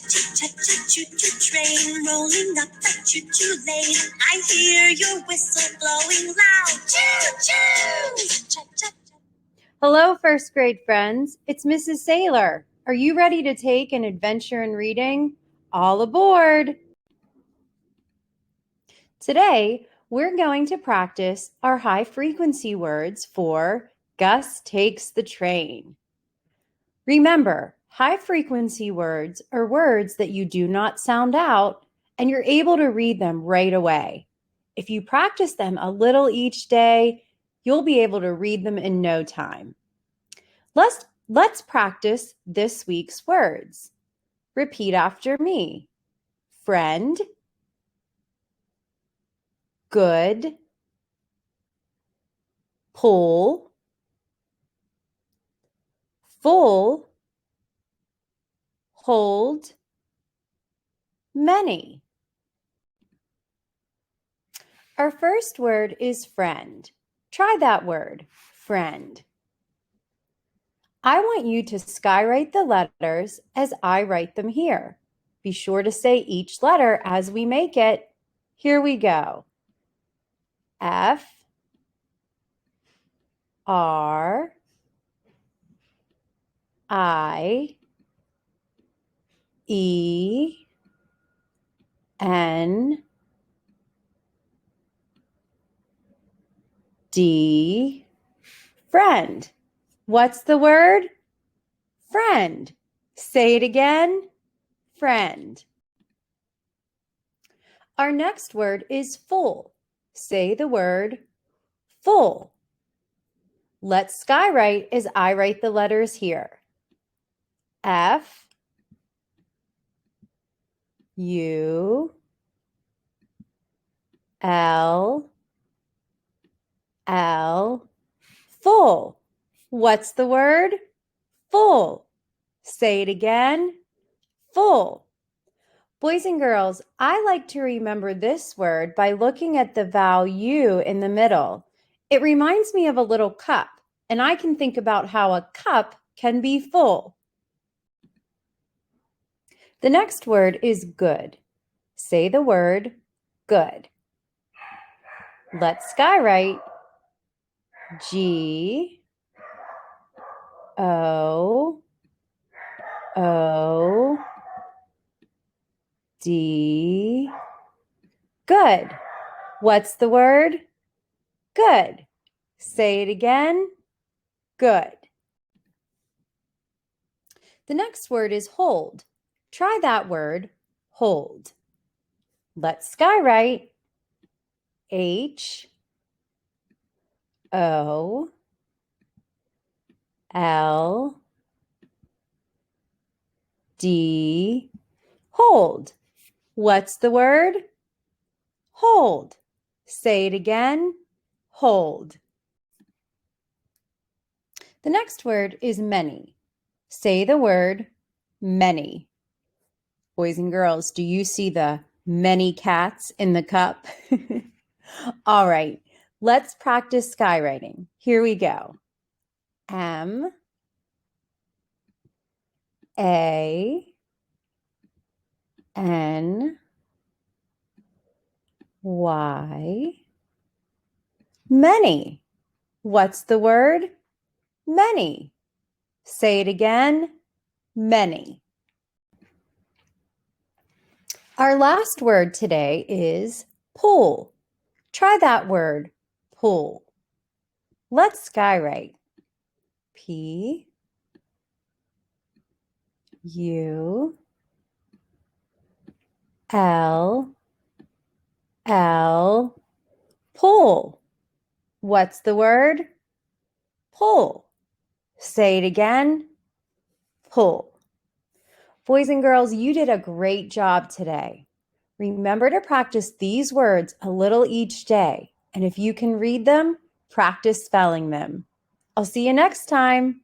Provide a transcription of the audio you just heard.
Choo-choo train rolling up the choo-choo lane. I hear your whistle blowing loud. Choo-choo! Hello, first grade friends. It's Mrs. Saylor. Are you ready to take an adventure in reading? All aboard! Today, we're going to practice our high-frequency words for Gus Takes the Train. Remember, high-frequency words are words that you do not sound out, and you're able to read them right away. If you practice them a little each day, you'll be able to read them in no time. Let's practice this week's words. Repeat after me. Friend, good, pull, full, hold, many. Our first word is friend. Try that word, friend. I want you to skywrite the letters as I write them here. Be sure to say each letter as we make it. Here we go. F, R, I, E, N, D, friend. What's the word? Friend. Say it again. Friend. Our next word is full. Say the word full. Let's skywrite as I write the letters here. F, U, L, L, full. What's the word? Full. Say it again. Full. Boys and girls, I like to remember this word by looking at the vowel U in the middle. It reminds me of a little cup, and I can think about how a cup can be full. The next word is good. Say the word good. Let's skywrite. G, O, O, D, good. What's the word? Good. Say it again. Good. The next word is hold. Try that word, hold. Let's skywrite. H, O, L, D, hold. What's the word? Hold. Say it again. Hold. The next word is many. Say the word many. Boys and girls, do you see the many cats in the cup? All right, let's practice skywriting. Here we go. M, A, N, Y, many. What's the word? Many. Say it again. Many. Our last word today is pull. Try that word, pull. Let's skywrite. P, U, L, L, pull. What's the word? Pull. Say it again. Pull. Boys and girls, you did a great job today. Remember to practice these words a little each day. And if you can read them, practice spelling them. I'll see you next time.